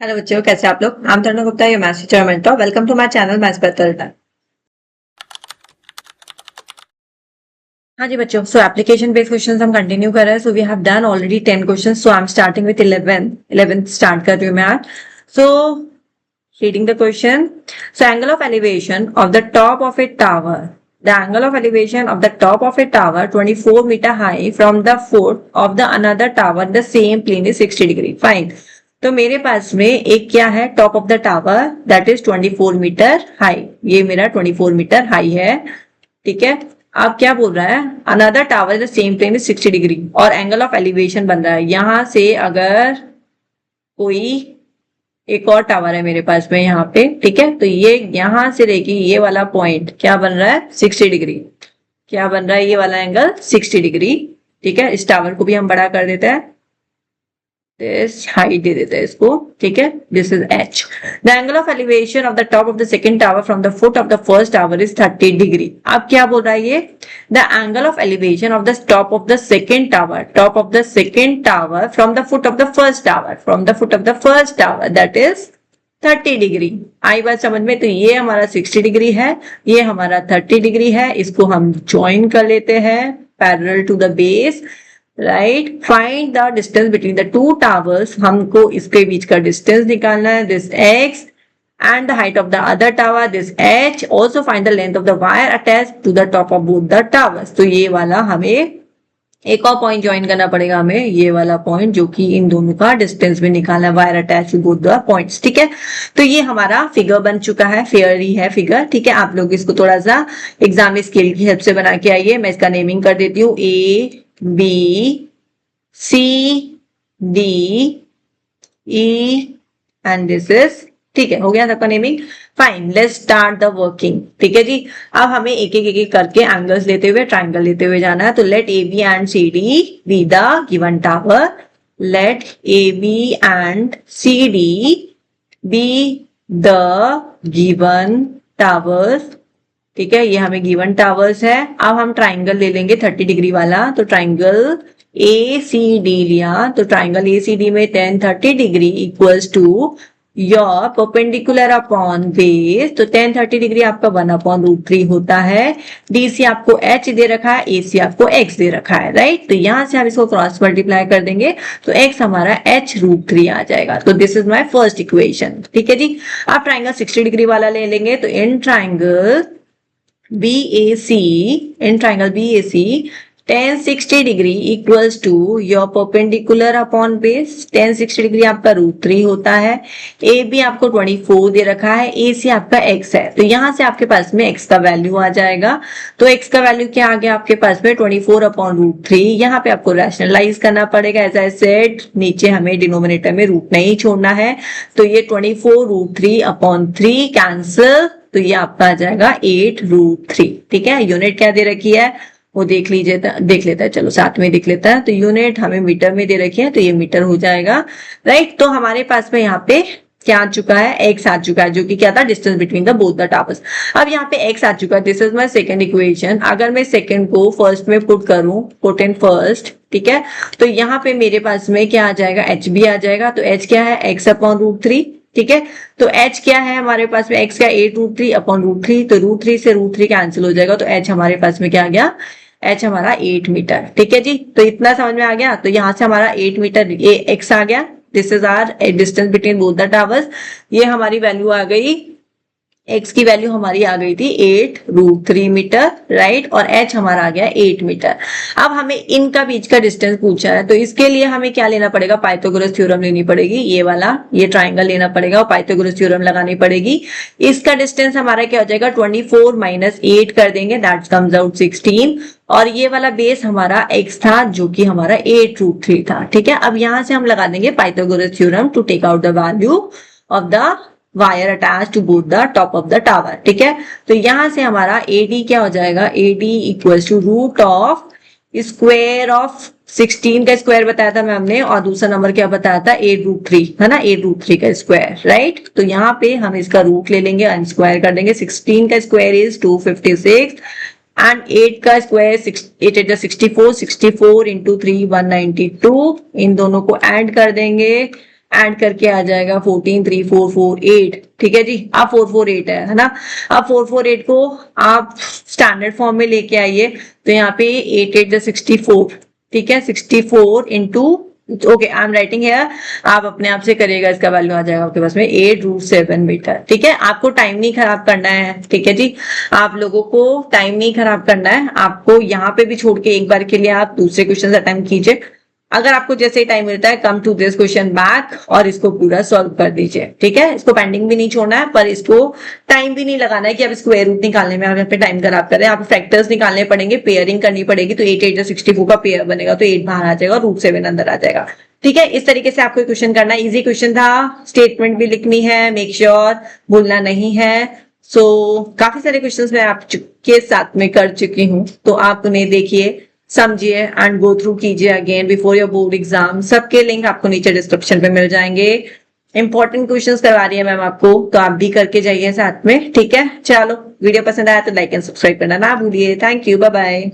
Hello बच्चों, कैसे आप लोग। I'm Tarun Gupta, your maths teacher mentor. Welcome to my channel maths by Tarun. हाँ जी बच्चों, सो एप्लीकेशन बेस्ड क्वेश्चंस हम कंटिन्यू कर रहे हैं। So we have done already 10 questions, so I am starting with 11th start कर रही हूँ मैं आज। So reading the question. So angle of elevation of the top of a tower, the angle of elevation of the top of a tower 24 meter high from the foot of the another tower the same plane is 60 degree. Fine. तो मेरे पास में एक क्या है, top of the tower that is 24 metre high. ये मेरा 24 metre high है, ठीक है। अब क्या बोल रहा है, another tower the same plane is 60 degree और एंगल ऑफ एलिवेशन बन रहा है। यहां से अगर कोई एक और टावर है मेरे पास में यहाँ पे, ठीक है, तो ये यहां से लेके ये वाला पॉइंट क्या बन रहा है, 60 डिग्री। क्या बन रहा है, ये वाला एंगल 60 डिग्री, ठीक है। इस टावर को भी हम बड़ा कर देते हैं, this height दे देते हैं इसको, ठीक है। this is h. the angle of elevation of the top of the second tower from the foot of the first tower is 30 degree. अब क्या बोल रहा है ये, the angle of elevation of the top of the second tower, top of the second tower from the foot of the first tower, from the foot of the first tower that is 30 degree. आई बात समझ में। तो ये हमारा 60 degree है, ये हमारा 30 डिग्री है। इसको हम ज्वाइन कर लेते हैं parallel to the base, right. Find the distance between the two towers, हमको इसके बीच का डिस्टेंस निकालना है, this x and the height of the other tower this h. also find the length of the wire attached to the top of both the towers. तो ये वाला हमें एक और पॉइंट ज्वाइन करना पड़ेगा, हमें ये वाला पॉइंट जो कि इन दोनों का डिस्टेंस भी निकालना है, wire attach to both the points, ठीक है। तो ये हमारा फिगर बन चुका है, फेयर ही है फिगर, ठीक है। आप लोग इसको थोड़ा सा एग्जाम स्केल की हेल्प से बना के आइए। मैं इसका नेमिंग कर देती हूँ, A B C D E and this is, ठीक है। हो गया सबका naming. Fine, let's start the working, ठीक है जी। अब हमें एक एक करके एंगल्स लेते हुए, ट्राइंगल लेते हुए जाना है। तो let A B and C D be the given tower, let A B and C D be the given towers, ठीक है। ये हमें गिवन टावर्स है। अब हम ट्राइंगल ले लेंगे 30 डिग्री वाला। तो ट्राइंगल ए सी डी लिया, तो ट्राइंगल ए सी डी में tan 30 degree equals to your perpendicular upon base. तो tan 30 डिग्री आपका 1/√3 होता है। डीसी आपको h दे रखा है, एसी आपको x दे रखा है, राइट। तो यहां से हम इसको क्रॉस मल्टीप्लाई कर देंगे तो x हमारा h√3 आ जाएगा। तो this is my first equation, ठीक है जी। आप ट्राइंगल 60 डिग्री वाला ले लेंगे। तो in triangle BAC, in triangle BAC, tan 60 degree equals to your perpendicular upon base. tan 60 degree आपका √3 होता है। AB आपको 24 दे रखा है, AC आपका x है। तो यहां से आपके पास में x का वैल्यू आ जाएगा। तो x का वैल्यू क्या आ गया आपके पास में, 24/√3। यहाँ पे आपको रैशनलाइज करना पड़ेगा, एज आई सेड नीचे हमें डिनोमिनेटर में रूट नहीं छोड़ना है। तो ये 24√3/3 कैंसिल, तो ये आपका आ जाएगा 8√3, ठीक है। यूनिट क्या दे रखी है वो देख लीजिए, देख लेता है, चलो साथ में देख लेता है। तो यूनिट हमें मीटर में दे रखी है, तो ये मीटर हो जाएगा, राइट। तो हमारे पास में यहाँ पे क्या आ चुका है, x आ चुका है, जो कि क्या था, distance between the both the towers. अब यहाँ पे x आ चुका है, this is my second equation. अगर मैं सेकंड को फर्स्ट में पुट करूं, पुट इन फर्स्ट, ठीक है, तो यहाँ पे मेरे पास में क्या आ जाएगा, h भी आ जाएगा। तो h क्या है, x/√3, ठीक है। तो h क्या है हमारे पास में, x का 8√3/√3, तो √3 से √3 कैंसिल हो जाएगा। तो h हमारे पास में क्या आ गया, h हमारा 8 मीटर, ठीक है जी। तो इतना समझ में आ गया। तो यहाँ से हमारा 8 मीटर ये x आ गया, this is our distance between both the towers. ये हमारी वैल्यू आ गई, x की वैल्यू हमारी आ गई थी 8√3 मीटर, राइट। और h हमारा आ गया 8 मीटर। अब हमें इनका बीच का डिस्टेंस पूछा है, तो इसके लिए हमें क्या लेना पड़ेगा, पाइथागोरस थ्योरम लेनी पड़ेगी। ये वाला, ये ट्राइंगल लेना पड़ेगा और पाइथागोरस थ्योरम लगानी पड़ेगी। इसका डिस्टेंस हमारा क्या हो जाएगा, 24 - 8 कर देंगे, दैट कम्स आउट 16। और ये वाला बेस हमारा x था, जो कि हमारा 8√3 था, ठीक है। अब यहां से हम लगा देंगे Pythagoras theorem to take out the value of the wire attach to both the top of the tower, ठीक है। तो यहां से हमारा AD क्या हो जाएगा, AD equals to root of square of 16 का स्क्वायर बताया था मैम ने, और दूसरा नंबर क्या बताया था, 8√3, है ना, 8√3 का स्क्वायर, राइट। तो यहाँ पे हम इसका रूट ले लेंगे, अनस्क्वायर कर देंगे। 16 का स्क्वायर इज 256 एंड 8 का स्क्वायर 8 8 64, 64 इंटू 3 192। इन दोनों को ऐड कर देंगे, ऐड करके आ जाएगा 14 3 4 4 8। ठीक है जी, अब 448 है ना। अब 448 को आप स्टैंडर्ड फॉर्म में लेके आइए, तो यहाँ पे 8 8 64। ठीक है, 64 into, okay I am writing है, आप अपने आप से करिएगा, इसका वैल्यू आ जाएगा आपके पास में 8√7 मीटर। ठीक है, आपको टाइम नहीं खराब करना है। ठीक है जी, आप लोगों को टाइम नहीं खराब करना है, आपको यहाँ पे भी छोड़ के एक बार के लिए आप दूसरे क्वेश्चन अटेम्प्ट कीजिए। अगर आपको जैसे ही टाइम मिलता है, come to this question back और इसको पूरा सॉल्व कर दीजिए। ठीक है, इसको पेंडिंग भी नहीं छोड़ना है, पर इसको टाइम भी नहीं लगाना है कि आप स्क्वायर रूट निकालने में आप यहाँ पे टाइम खराब कर रहे हैं। आप फैक्टर्स निकालने पड़ेंगे, पेयरिंग करनी पड़ेगी, तो 8 8 64 का पेयर बनेगा, तो 8 बाहर आ जाएगा, √7 अंदर आ जाएगा। ठीक है, इस तरीके से आपको क्वेश्चन करना है। इजी क्वेश्चन था, स्टेटमेंट भी लिखनी है, मेक श्योर भूलना नहीं है। सो काफी सारे क्वेश्चंस मैं आपके साथ में कर चुकी हूँ, तो आप उन्हें देखिए, समझिए एंड गो थ्रू कीजिए again before your board exam. सबके लिंक आपको नीचे डिस्क्रिप्शन पे मिल जाएंगे। इंपॉर्टेंट क्वेश्चंस करवा रही है मैम आपको, तो आप भी करके जाइए साथ में। ठीक है, चलो वीडियो पसंद आया तो लाइक एंड सब्सक्राइब करना ना भूलिए। Thank you, bye bye.